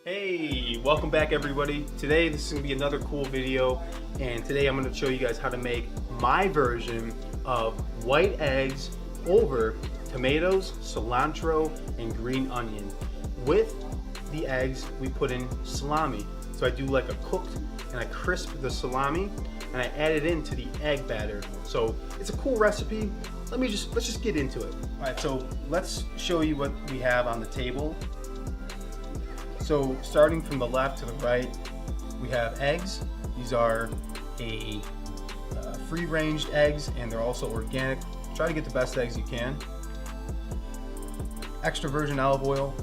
Hey, welcome back everybody. Today this is going to be another cool video, and today I'm going to show you guys how to make my version of white eggs over tomatoes, cilantro, and green onion. With the eggs we put in salami. So I do like a cooked and I crisp the salami and I add it into the egg batter. So it's a cool recipe. Let's just get into it. All right, so let's show you what we have on the table. So starting from the left to the right, we have eggs. These are a free-range eggs, and they're also organic. Try to get the best eggs you can. Extra virgin olive oil.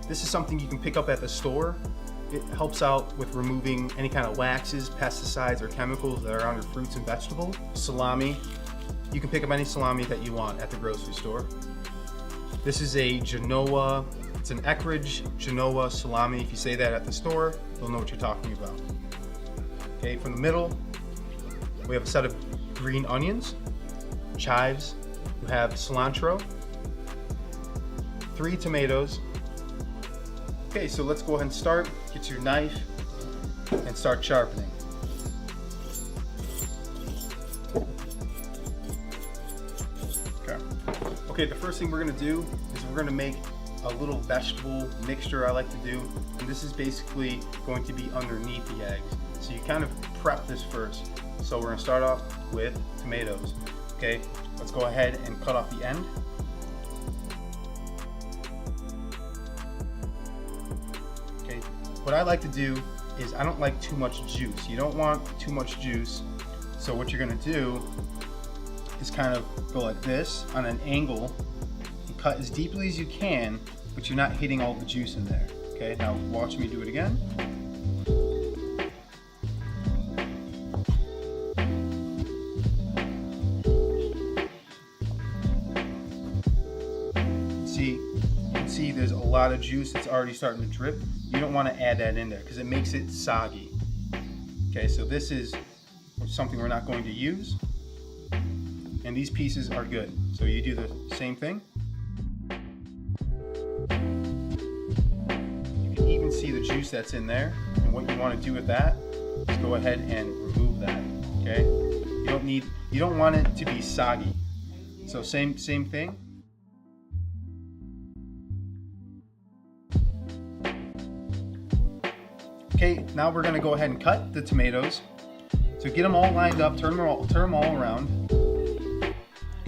This is something you can pick up at the store. It helps out with removing any kind of waxes, pesticides, or chemicals that are on your fruits and vegetables. Salami. You can pick up any salami that you want at the grocery store. This is a Genoa, it's an Eckrich Genoa salami. If you say that at the store, they'll know what you're talking about. Okay, from the middle, we have a set of green onions, chives, we have cilantro, 3 tomatoes. Okay, so let's go ahead and start. Get your knife and start sharpening. Okay, the first thing we're going to do is we're going to make a little vegetable mixture I like to do, and this is basically going to be underneath the eggs. So you kind of prep this first. So we're going to start off with tomatoes. Okay, let's go ahead and cut off the end. Okay, what I like to do is I don't like too much juice. You don't want too much juice. So what you're going to do is kind of go like this on an angle and cut as deeply as you can, but you're not hitting all the juice in there. Okay, now watch me do it again. You can see there's a lot of juice that's already starting to drip. You don't want to add that in there because it makes it soggy. Okay, so this is something we're not going to use. And these pieces are good. So you do the same thing. You can even see the juice that's in there. And what you want to do with that is go ahead and remove that. Okay? You don't want it to be soggy. So same thing. Okay, now we're gonna go ahead and cut the tomatoes. So get them all lined up, turn them all around.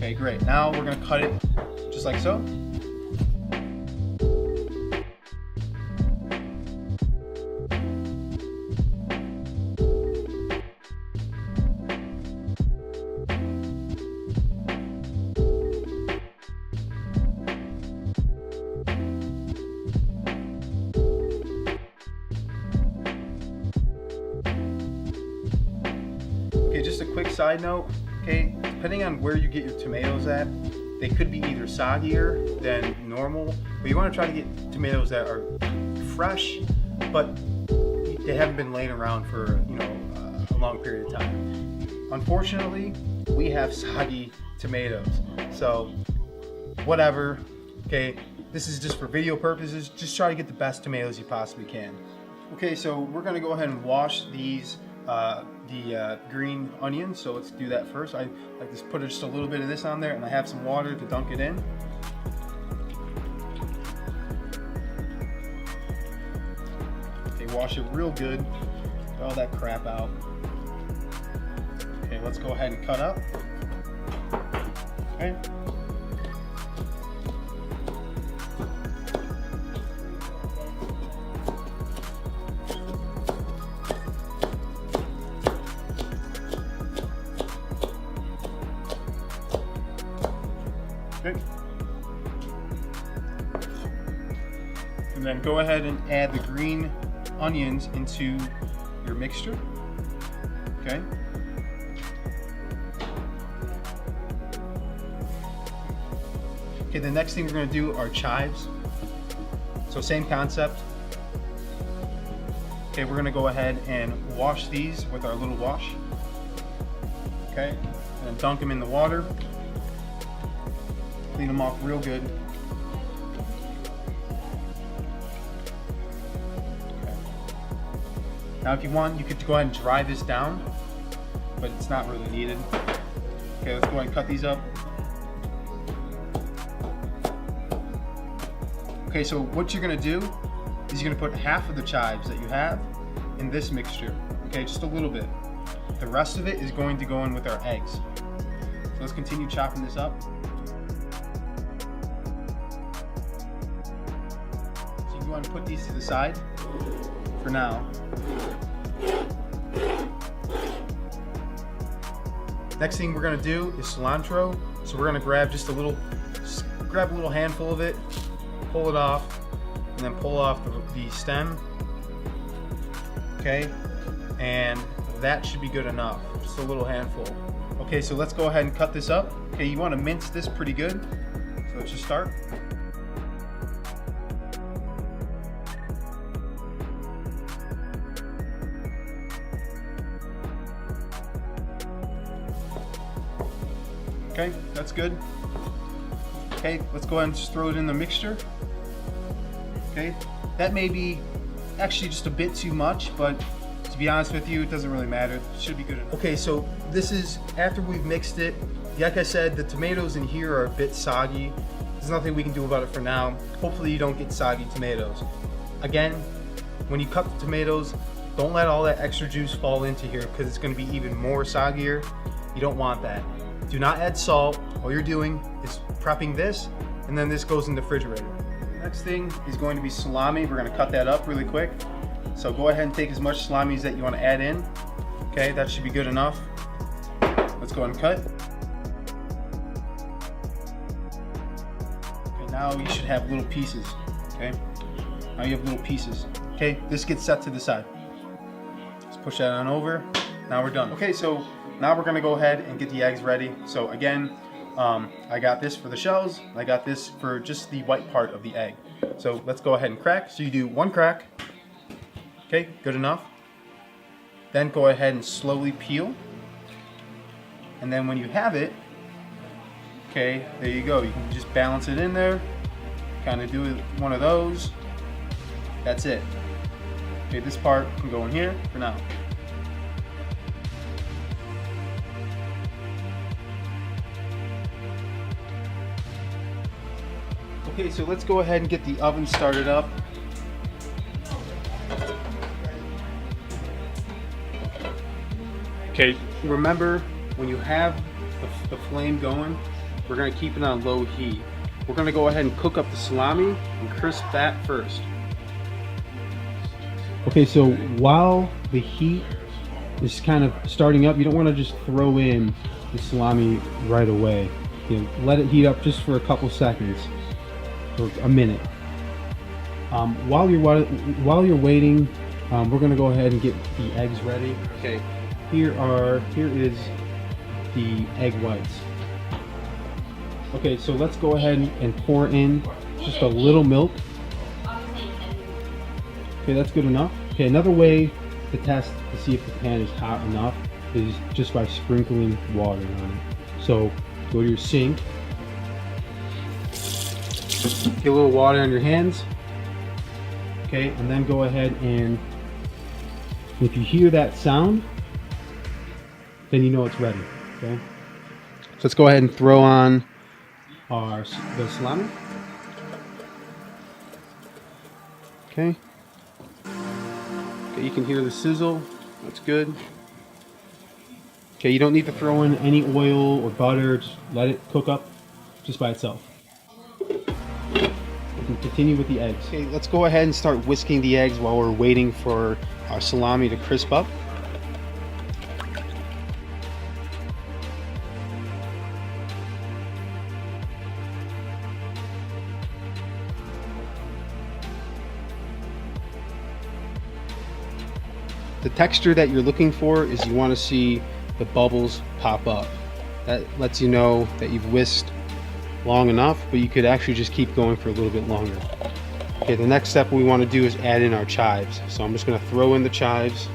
Okay, great. Now we're going to cut it just like so. Okay, just a quick side note. Okay, depending on where you get your tomatoes at, they could be either soggier than normal, but you want to try to get tomatoes that are fresh, but they haven't been laying around for a long period of time. Unfortunately, we have soggy tomatoes, so whatever. Okay, this is just for video purposes. Just try to get the best tomatoes you possibly can. Okay, so we're going to go ahead and wash these the green onions, so let's do that first. I like to put just a little bit of this on there, and I have some water to dunk it in. Okay, wash it real good, get all that crap out. Okay, let's go ahead and cut up. Okay. Okay. And then go ahead and add the green onions into your mixture. Okay. Okay, the next thing we're going to do are chives. So same concept. Okay, we're going to go ahead and wash these with our little wash. Okay, and then dunk them in the water. Clean them off real good. Now if you want, you could go ahead and dry this down, but it's not really needed. Okay, let's go ahead and cut these up. Okay, so what you're gonna do is you're gonna put half of the chives that you have in this mixture. Okay, just a little bit. The rest of it is going to go in with our eggs. So let's continue chopping this up. So you want to put these to the side for now. Next thing we're gonna do is cilantro. So we're gonna grab just a little handful of it, pull it off, and then pull off the stem. Okay, and that should be good enough. Just a little handful. Okay, so let's go ahead and cut this up. Okay, you want to mince this pretty good. So let's just start. Okay, that's good. Okay, let's go ahead and just throw it in the mixture. Okay, that may be actually just a bit too much, but to be honest with you, it doesn't really matter. It should be good enough. Okay, so this is after we've mixed it. Like I said, the tomatoes in here are a bit soggy. There's nothing we can do about it for now. Hopefully you don't get soggy tomatoes. Again, when you cut the tomatoes, don't let all that extra juice fall into here because it's going to be even more soggier. You don't want that. Do not add salt. All you're doing is prepping this, and then this goes in the refrigerator. Next thing is going to be salami. We're going to cut that up really quick. So go ahead and take as much salami as that you want to add in. Okay, that should be good enough. Let's go ahead and cut. Okay, now you should have little pieces. Okay, now you have little pieces. Okay, this gets set to the side. Let's push that on over. Now we're done. Okay, so now we're gonna go ahead and get the eggs ready. So again, I got this for the shells. I got this for just the white part of the egg. So let's go ahead and crack. So you do one crack. Okay, good enough. Then go ahead and slowly peel. And then when you have it, okay, there you go. You can just balance it in there. Kind of do one of those. That's it. Okay, this part can go in here for now. Okay, so let's go ahead and get the oven started up. Okay, remember when you have the flame going, we're going to keep it on low heat. We're going to go ahead and cook up the salami and crisp that first. Okay, so while the heat is kind of starting up, you don't want to just throw in the salami right away. You know, let it heat up just for a couple seconds. For a minute. While you're waiting, we're gonna go ahead and get the eggs ready. Okay. Here is the egg whites. Okay, so let's go ahead and pour in just a little milk. Okay, that's good enough. Okay, another way to test to see if the pan is hot enough is just by sprinkling water on it. So go to your sink. Get a little water on your hands, okay, and then go ahead and if you hear that sound, then you know it's ready. Okay, so let's go ahead and throw on the salami. Okay, you can hear the sizzle. That's good. Okay, you don't need to throw in any oil or butter. Just let it cook up just by itself. Continue with the eggs. Okay, let's go ahead and start whisking the eggs while we're waiting for our salami to crisp up. The texture that you're looking for is you want to see the bubbles pop up. That lets you know that you've whisked long enough, but you could actually just keep going for a little bit longer. Okay, the next step we want to do is add in our chives. So I'm just going to throw in the chives.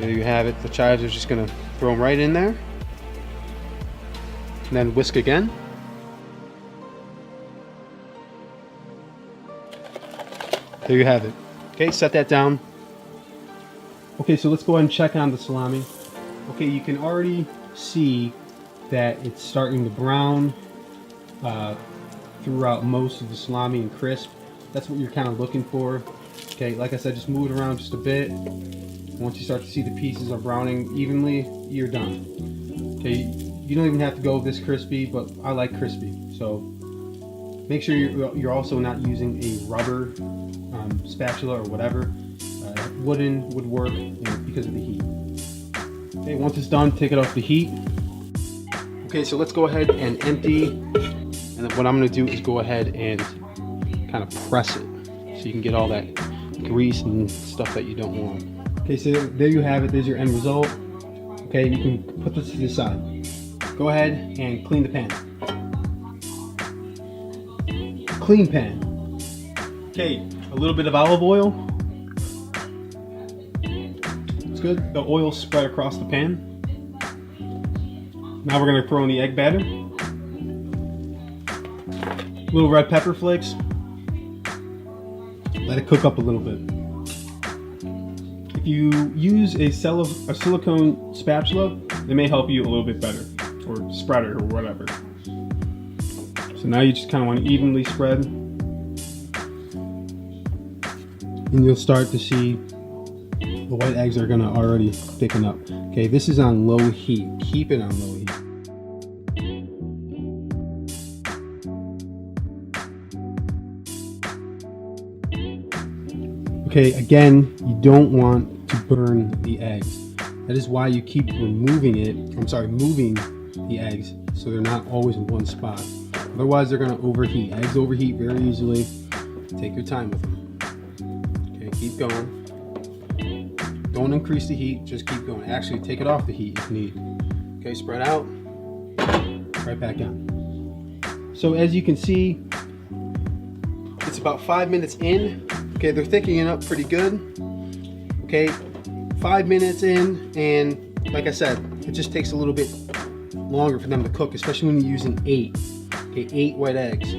There you have it. The chives are just going to throw them right in there. And then whisk again. There you have it. Okay, set that down. Okay, so let's go ahead and check on the salami. Okay, you can already see that it's starting to brown throughout most of the salami and crisp. That's what you're kind of looking for. Okay, like I said, just move it around just a bit. Once you start to see the pieces are browning evenly, you're done. Okay, you don't even have to go this crispy, but I like crispy. So make sure you're also not using a rubber spatula or whatever. Wooden would work, because of the heat. Okay, once it's done, take it off the heat. Okay, so let's go ahead and empty. And then what I'm going to do is go ahead and kind of press it so you can get all that grease and stuff that you don't want. Okay, so there you have it. There's your end result. Okay, you can put this to the side. Go ahead and clean the pan. Clean pan. Okay, a little bit of olive oil. It's good. The oil spread across the pan. Now we're going to throw in the egg batter. Little red pepper flakes. Let it cook up a little bit. If you use a silicone spatula, it may help you a little bit better, or spreader or whatever. So now you just kind of want to evenly spread, and you'll start to see the white eggs are going to already thicken up. Okay, this is on low heat. Keep it on low heat. Okay, again, you don't want to burn the eggs. That is why you keep moving the eggs so they're not always in one spot. Otherwise, they're going to overheat. Eggs overheat very easily. Take your time with them. Okay, keep going. Don't increase the heat, just keep going. Actually, take it off the heat if need. Okay, spread out. Right back on. So as you can see, it's about 5 minutes in. Okay, they're thickening up pretty good. Okay, 5 minutes in, and like I said, it just takes a little bit longer for them to cook, especially when you're using 8. Okay, 8 white eggs.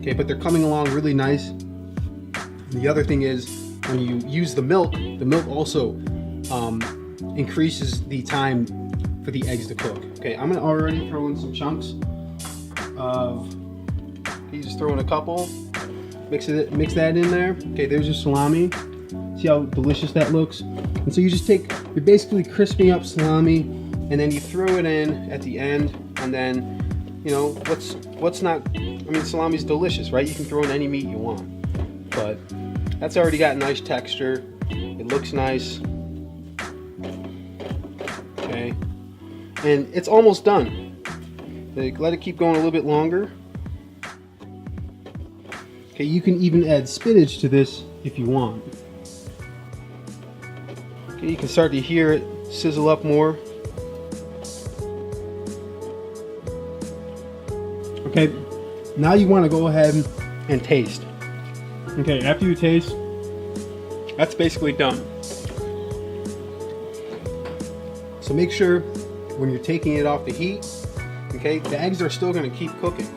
Okay, but they're coming along really nice. The other thing is, when you use the milk also increases the time for the eggs to cook. Okay, I'm gonna already throw in some chunks of, you just throw in a couple. Mix that in there. Okay, there's your salami. See how delicious that looks? And so you're basically crisping up salami, and then you throw it in at the end, and then, what's not, salami's delicious, right? You can throw in any meat you want, but that's already got nice texture. It looks nice. Okay, and it's almost done. Let it keep going a little bit longer. Okay, you can even add spinach to this if you want. Okay, you can start to hear it sizzle up more. Okay, now you want to go ahead and taste. Okay, after you taste, that's basically done. So make sure when you're taking it off the heat, okay, the eggs are still going to keep cooking.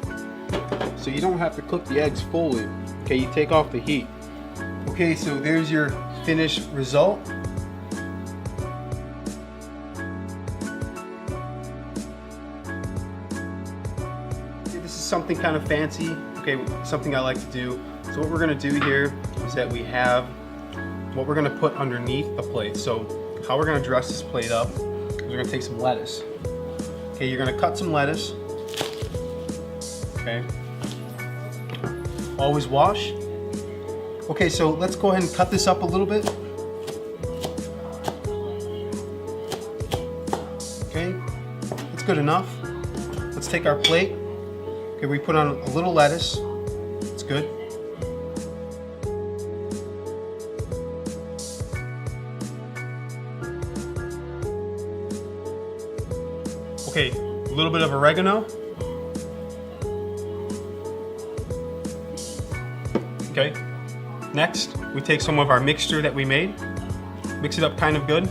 So you don't have to cook the eggs fully. Okay, you take off the heat. Okay, so there's your finished result. Okay, this is something kind of fancy. Okay, something I like to do. So what we're gonna do here is that we have what we're gonna put underneath the plate. So how we're gonna dress this plate up is we're gonna take some lettuce. Okay, you're gonna cut some lettuce. Okay. Always wash. Okay, so let's go ahead and cut this up a little bit. Okay, that's good enough. Let's take our plate. Okay, we put on a little lettuce. It's good. Okay, a little bit of oregano. Okay, next we take some of our mixture that we made, mix it up kind of good.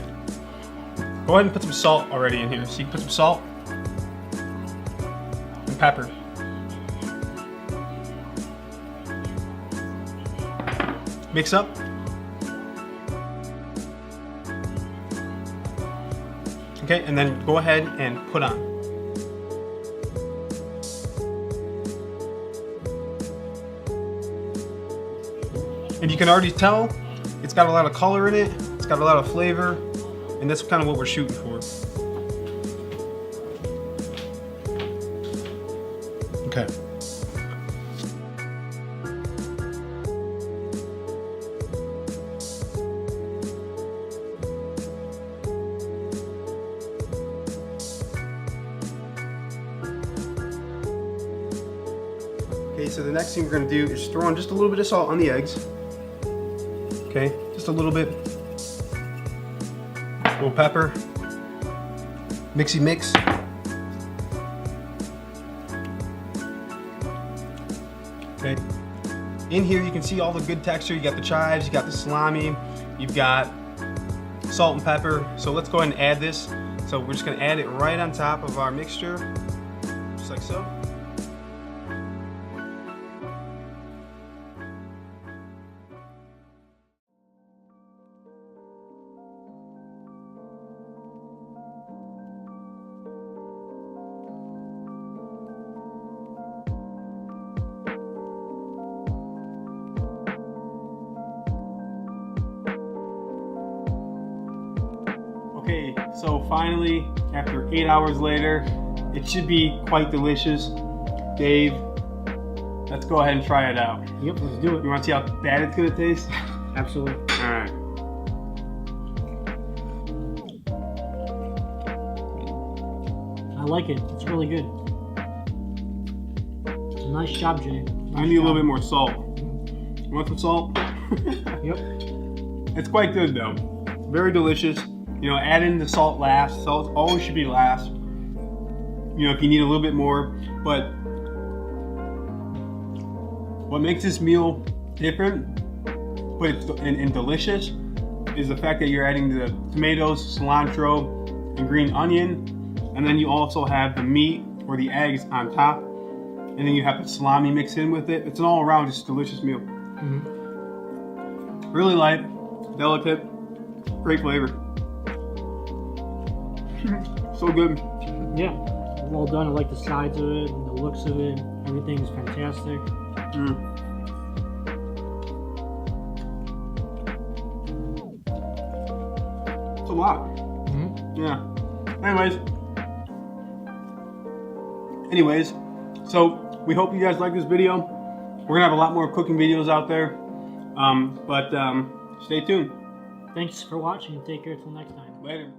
Go ahead and put some salt already in here. So you can put some salt and pepper. Mix up. Okay, and then go ahead and put on. And you can already tell it's got a lot of color in it, it's got a lot of flavor, and that's kind of what we're shooting for. Okay. Okay, so the next thing we're gonna do is throw in just a little bit of salt on the eggs. Okay, just a little bit. A little pepper. Mixy mix. Okay. In here you can see all the good texture. You got the chives, you got the salami, you've got salt and pepper. So let's go ahead and add this. So we're just gonna add it right on top of our mixture, just like so. Okay, so finally, after 8 hours later, it should be quite delicious. Dave, let's go ahead and try it out. Yep, let's do it. You want to see how bad it's gonna taste? Absolutely. All right. I like it. It's really good. Nice job, Jay. I need a little bit more salt. You want some salt? Yep. It's quite good though. Very delicious. You know, add in the salt last. Salt always should be last. You know, if you need a little bit more. But what makes this meal different, but it's and delicious, is the fact that you're adding the tomatoes, cilantro, and green onion, and then you also have the meat or the eggs on top, and then you have the salami mixed in with it. It's an all-around just delicious meal. Mm-hmm. Really light, delicate, great flavor. So good. Yeah, well done. I like the sides of it and the looks of it. Everything's fantastic. It's a lot. Mm-hmm. Yeah. Anyways, so we hope you guys like this video. We're gonna have a lot more cooking videos out there, but stay tuned. Thanks for watching and take care till next time. Later.